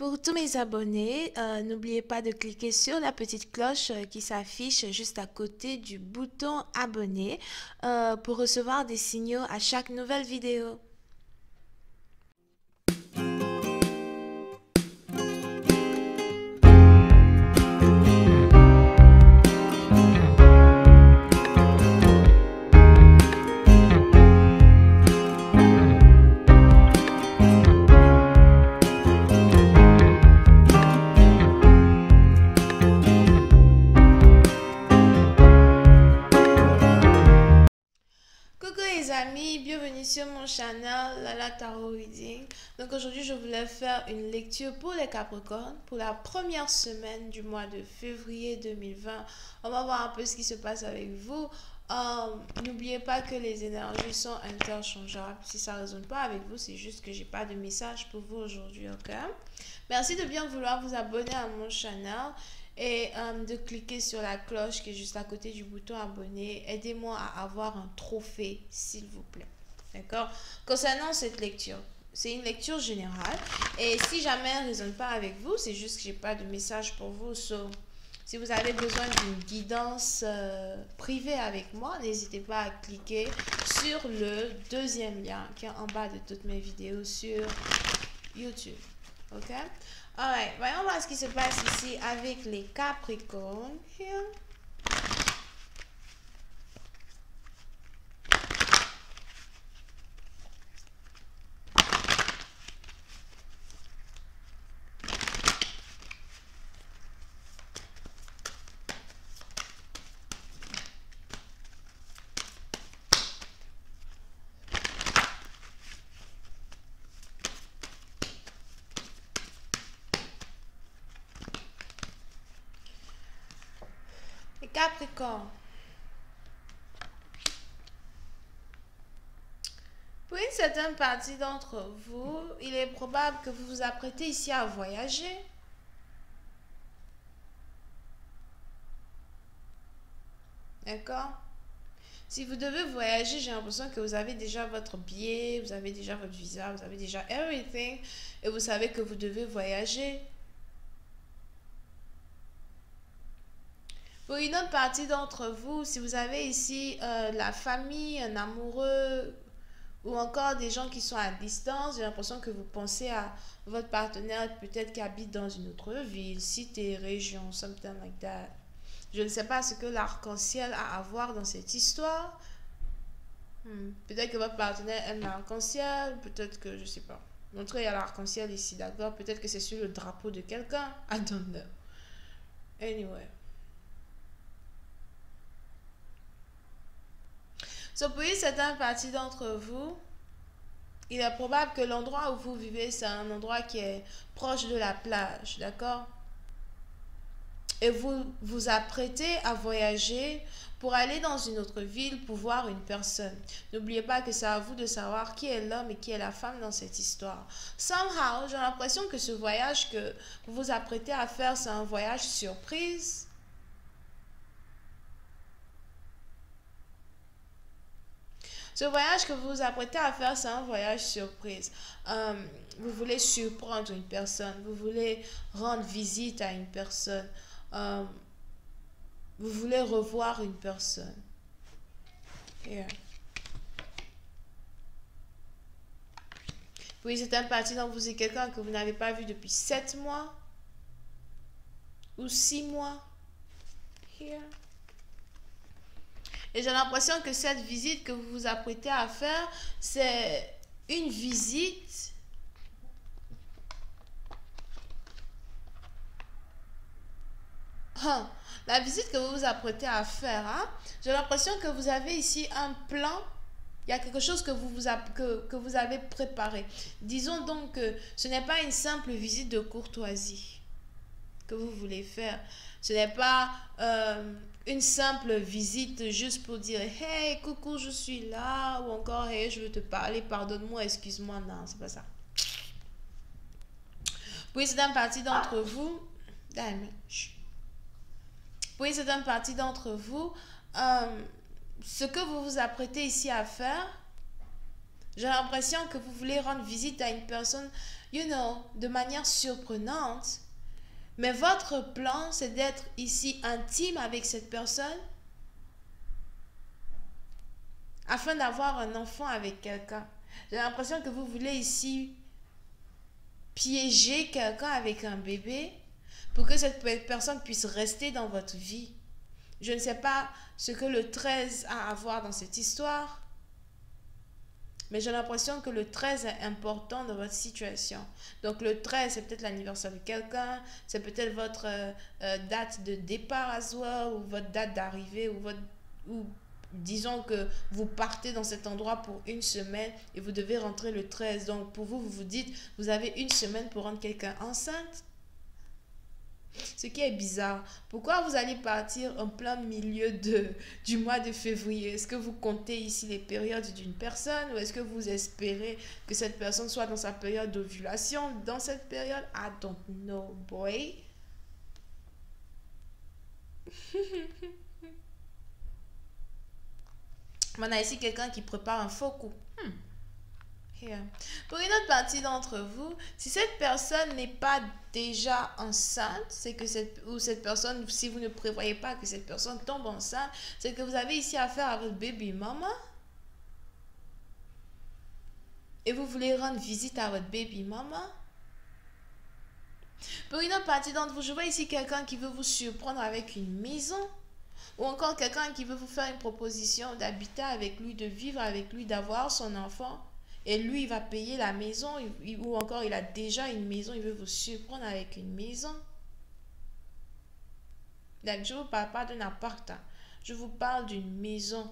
Pour tous mes abonnés, n'oubliez pas de cliquer sur la petite cloche qui s'affiche juste à côté du bouton abonner pour recevoir des signaux à chaque nouvelle vidéo. Coucou les amis, bienvenue sur mon channel Lala Tarot Reading. Donc aujourd'hui je voulais faire une lecture pour les Capricornes pour la première semaine du mois de février 2020. On va voir un peu ce qui se passe avec vous. N'oubliez pas que les énergies sont interchangeables. Si ça ne résonne pas avec vous, c'est juste que j'ai pas de message pour vous aujourd'hui, ok? Merci de bien vouloir vous abonner à mon channel et de cliquer sur la cloche qui est juste à côté du bouton abonner. Aidez-moi à avoir un trophée, s'il vous plaît. D'accord? Concernant cette lecture, c'est une lecture générale. Et si jamais elle ne résonne pas avec vous, c'est juste que j'ai pas de message pour vous. Si vous avez besoin d'une guidance privée avec moi, n'hésitez pas à cliquer sur le deuxième lien qui est en bas de toutes mes vidéos sur YouTube. Ok? Alright, voyons voir ce qui se passe ici avec les Capricornes. Here. Les Capricornes. Pour une certaine partie d'entre vous, il est probable que vous vous apprêtez ici à voyager. D'accord? Si vous devez voyager, j'ai l'impression que vous avez déjà votre billet, vous avez déjà votre visa, vous avez déjà everything et vous savez que vous devez voyager. Pour une autre partie d'entre vous, si vous avez ici la famille, un amoureux ou encore des gens qui sont à distance, j'ai l'impression que vous pensez à votre partenaire peut-être qui habite dans une autre ville, cité, région, something like that. Je ne sais pas ce que l'arc-en-ciel a à voir dans cette histoire. Peut-être que votre partenaire aime l'arc-en-ciel, peut-être que, je ne sais pas. En tout cas, il y a l'arc-en-ciel ici, d'accord? Peut-être que c'est sur le drapeau de quelqu'un. I don't know. Anyway. So, pour une certaine partie d'entre vous, il est probable que l'endroit où vous vivez, c'est un endroit qui est proche de la plage, d'accord? Et vous vous apprêtez à voyager pour aller dans une autre ville pour voir une personne. N'oubliez pas que c'est à vous de savoir qui est l'homme et qui est la femme dans cette histoire. Somehow, j'ai l'impression que ce voyage que vous vous apprêtez à faire, c'est un voyage surprise. Ce voyage que vous vous apprêtez à faire, c'est un voyage surprise. Vous voulez surprendre une personne, vous voulez rendre visite à une personne, vous voulez revoir une personne. Yeah. Oui, c'est un parti dont vous êtes quelqu'un que vous n'avez pas vu depuis 7 mois ou 6 mois. Here. Et j'ai l'impression que cette visite que vous vous apprêtez à faire, c'est une visite la visite que vous vous apprêtez à faire, j'ai l'impression que vous avez ici un plan. Il y a quelque chose que que vous avez préparé. Disons donc que ce n'est pas une simple visite de courtoisie que vous voulez faire. Ce n'est pas une simple visite juste pour dire hey, coucou, je suis là, ou encore hey, je veux te parler, pardonne-moi, excuse-moi. Non, c'est pas ça. Pour une certaine partie d'entre vous, ce que vous vous apprêtez ici à faire, J'ai l'impression que vous voulez rendre visite à une personne, de manière surprenante. Mais votre plan, c'est d'être ici intime avec cette personne afin d'avoir un enfant avec quelqu'un. J'ai l'impression que vous voulez ici piéger quelqu'un avec un bébé pour que cette personne puisse rester dans votre vie. Je ne sais pas ce que le 13 a à voir dans cette histoire, mais j'ai l'impression que le 13 est important dans votre situation. Donc le 13, c'est peut-être l'anniversaire de quelqu'un, c'est peut-être votre date de départ à soi, ou votre date d'arrivée, ou disons que vous partez dans cet endroit pour une semaine et vous devez rentrer le 13. Donc pour vous, vous vous dites, vous avez une semaine pour rendre quelqu'un enceinte. Ce qui est bizarre, pourquoi vous allez partir en plein milieu du mois de février? Est-ce que vous comptez ici les périodes d'une personne ou est-ce que vous espérez que cette personne soit dans sa période d'ovulation dans cette période? I don't know, boy. On a ici quelqu'un qui prépare un faux coup. Yeah. Pour une autre partie d'entre vous, si cette personne n'est pas déjà enceinte, c'est que cette personne, si vous ne prévoyez pas que cette personne tombe enceinte, c'est que vous avez ici affaire à votre baby mama et vous voulez rendre visite à votre baby mama. Pour une autre partie d'entre vous, je vois ici quelqu'un qui veut vous surprendre avec une maison ou encore quelqu'un qui veut vous faire une proposition d'habiter avec lui, de vivre avec lui, d'avoir son enfant. Et lui, il va payer la maison, ou encore il a déjà une maison, il veut vous surprendre avec une maison. Donc, je ne vous parle pas d'un appart, je vous parle d'une maison.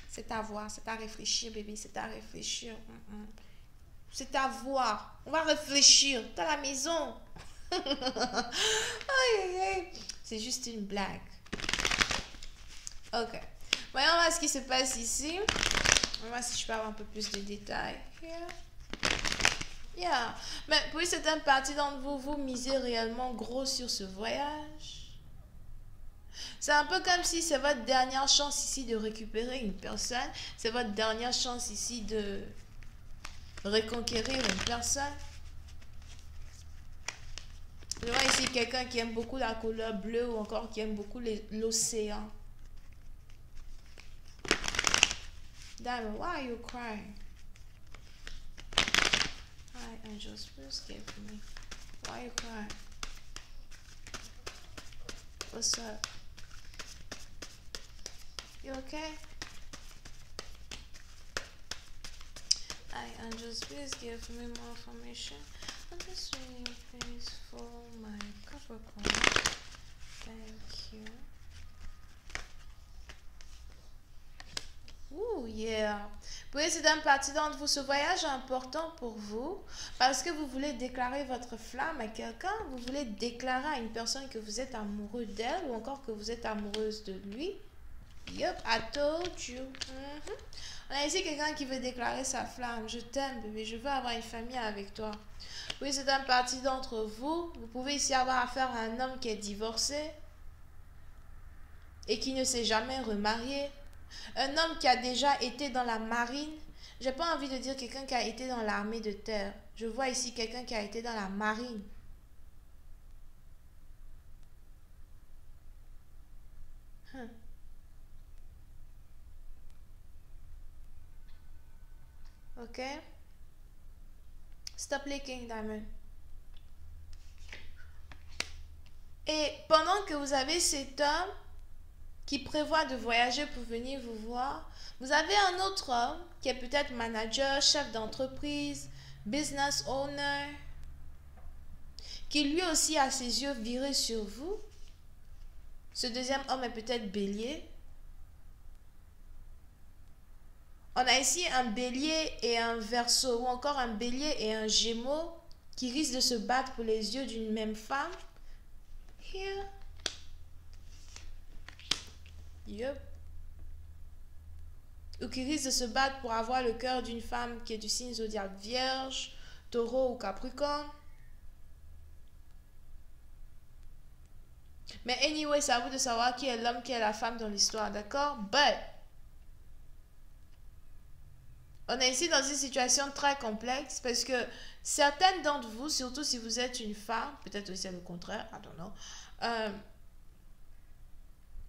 C'est à voir, c'est à réfléchir, bébé, c'est à réfléchir. C'est à voir. On va réfléchir. Dans la maison. C'est juste une blague. Ok. Voyons voir ce qui se passe ici. On va voir si je peux avoir un peu plus de détails. Yeah. Mais pour certaines parties d'entre vous, vous misez réellement gros sur ce voyage. C'est un peu comme si c'est votre dernière chance ici de récupérer une personne. C'est votre dernière chance ici de reconquérir une personne. Je vois ici quelqu'un qui aime beaucoup la couleur bleue ou encore qui aime beaucoup l'océan. Diamond, why are you crying? Hi, angels, please give me. Why are you crying? What's up? You okay? Hi, angels, please give me more information. I'm just reading please for my Capricorn. Thank you. Ouh, yeah. Pour certaines parties d'entre vous, ce voyage est important pour vous parce que vous voulez déclarer votre flamme à quelqu'un, vous voulez déclarer à une personne que vous êtes amoureux d'elle ou encore que vous êtes amoureuse de lui. Yup, I told you. On a ici quelqu'un qui veut déclarer sa flamme. Je t'aime, bébé, je veux avoir une famille avec toi. Oui, c'est une partie d'entre vous. Vous pouvez ici avoir affaire à un homme qui est divorcé et qui ne s'est jamais remarié. Un homme qui a déjà été dans la marine. J'ai pas envie de dire quelqu'un qui a été dans l'armée de terre. Je vois ici quelqu'un qui a été dans la marine. Ok? Stop leaking, Diamond. Et pendant que vous avez cet homme qui prévoit de voyager pour venir vous voir, vous avez un autre homme qui est peut-être manager, chef d'entreprise, business owner, qui lui aussi a ses yeux virés sur vous. Ce deuxième homme est peut-être bélier. On a ici un bélier et un verseau, ou encore un bélier et un gémeau qui risquent de se battre pour les yeux d'une même femme. Here. Yup. Ou qui risquent de se battre pour avoir le cœur d'une femme qui est du signe zodiaque Vierge, Taureau ou Capricorne. Mais anyway, c'est à vous de savoir qui est l'homme, qui est la femme dans l'histoire, d'accord? But, on est ici dans une situation très complexe parce que certaines d'entre vous, surtout si vous êtes une femme, peut-être aussi le contraire, I don't know,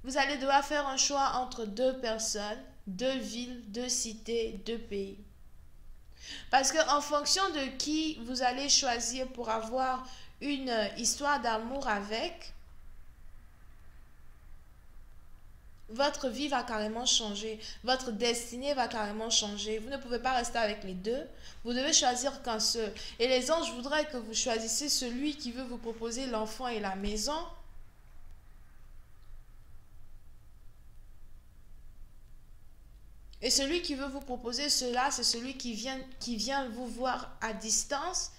vous allez devoir faire un choix entre deux personnes, deux villes, deux cités, deux pays. Parce qu'en fonction de qui vous allez choisir pour avoir une histoire d'amour avec, votre vie va carrément changer. Votre destinée va carrément changer. Vous ne pouvez pas rester avec les deux. Vous devez choisir qu'un seul. Et les anges voudraient que vous choisissiez celui qui veut vous proposer l'enfant et la maison. Et celui qui veut vous proposer cela, c'est celui qui vient vous voir à distance.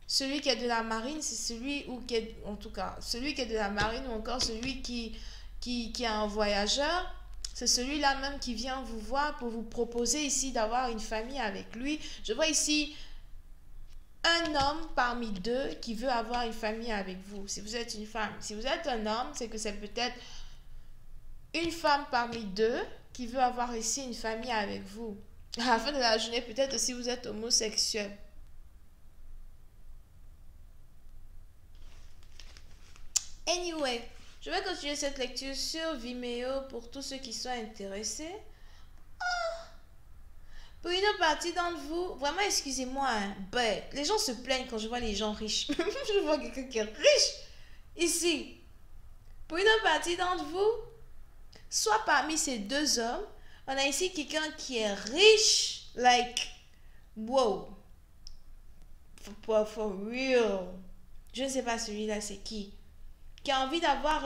Celui qui est de la marine, c'est celui ou qui est, en tout cas, celui qui est de la marine ou encore celui qui est un voyageur. C'est celui-là même qui vient vous voir pour vous proposer ici d'avoir une famille avec lui. Je vois ici un homme parmi deux qui veut avoir une famille avec vous. Si vous êtes une femme, si vous êtes un homme, c'est que c'est peut-être une femme parmi deux qui veut avoir ici une famille avec vous. À la fin de la journée, peut-être aussi vous êtes homosexuel. Anyway, je vais continuer cette lecture sur Vimeo pour tous ceux qui sont intéressés. Pour une partie d'entre vous, vraiment excusez-moi, hein, les gens se plaignent quand je vois les gens riches. Je vois quelqu'un qui est riche ici. Pour une partie d'entre vous, soit parmi ces deux hommes, on a ici quelqu'un qui est riche, like, wow, for real. Je ne sais pas celui-là, c'est qui a envie d'avoir,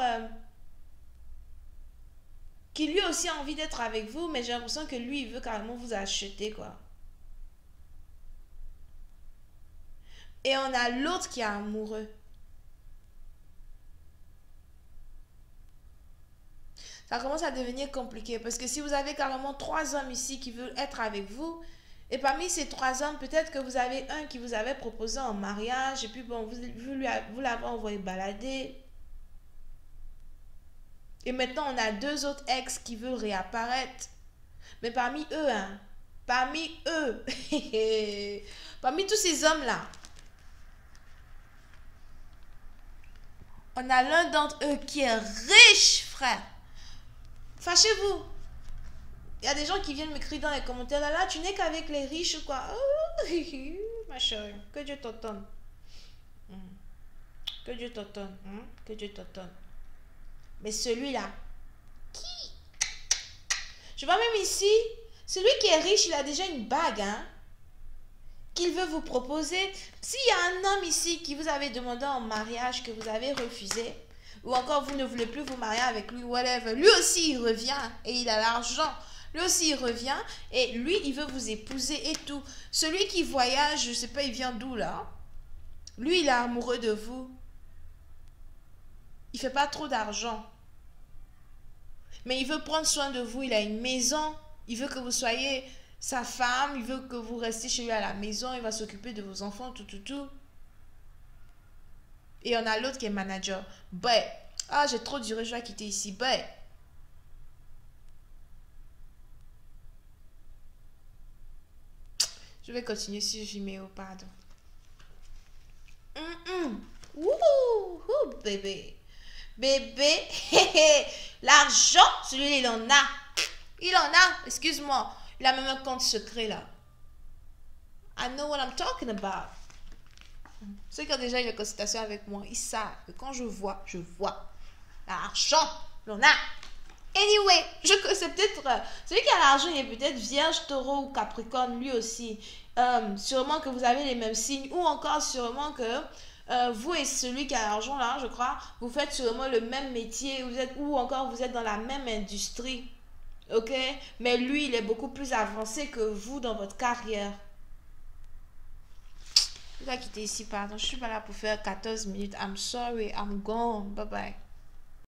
qui lui aussi a envie d'être avec vous, mais j'ai l'impression que lui, il veut carrément vous acheter, quoi. Et on a l'autre qui est amoureux. Ça commence à devenir compliqué parce que si vous avez carrément trois hommes ici qui veulent être avec vous, et parmi ces trois hommes, peut-être que vous avez un qui vous avait proposé en mariage, et puis bon, vous l'avez envoyé balader. Et maintenant, on a deux autres ex qui veulent réapparaître. Mais parmi eux, hein, parmi eux, parmi tous ces hommes-là, on a l'un d'entre eux qui est riche, frère. Fâchez-vous. Il y a des gens qui viennent m'écrire dans les commentaires, là, tu n'es qu'avec les riches, quoi. Oh, ma chérie, que Dieu t'entende. Que Dieu t'entende. Que Dieu t'entende. Mais celui-là, qui? Je vois même ici, celui qui est riche, il a déjà une bague, hein, qu'il veut vous proposer. S'il y a un homme ici qui vous avait demandé en mariage, que vous avez refusé, ou encore vous ne voulez plus vous marier avec lui, whatever, lui aussi il revient et il a l'argent. Lui aussi il revient et lui il veut vous épouser et tout. Celui qui voyage, je sais pas, il vient d'où là? Lui il est amoureux de vous. Il fait pas trop d'argent. Mais il veut prendre soin de vous, il a une maison. Il veut que vous soyez sa femme, il veut que vous restiez chez lui à la maison, il va s'occuper de vos enfants, tout. Et on a l'autre qui est manager. J'ai trop duré, je vais quitter ici. Je vais continuer sur Vimeo, pardon. Ouh, bébé. Bébé, l'argent, celui-là, il en a. Il en a, excuse-moi. Il a même un compte secret, là. I know what I'm talking about. Ceux qui ont déjà eu une consultation avec moi, ils savent que quand je vois. L'argent, il en a. Anyway, c'est peut-être... celui qui a l'argent, il est peut-être vierge, taureau ou capricorne, lui aussi. Sûrement que vous avez les mêmes signes. Ou encore sûrement que vous et celui qui a l'argent, là, je crois, vous faites sûrement le même métier. Ou encore vous êtes dans la même industrie. Ok? Mais lui, il est beaucoup plus avancé que vous dans votre carrière. Je dois quitter ici, pardon. Je suis pas là pour faire 14 minutes. I'm sorry, I'm gone. Bye bye.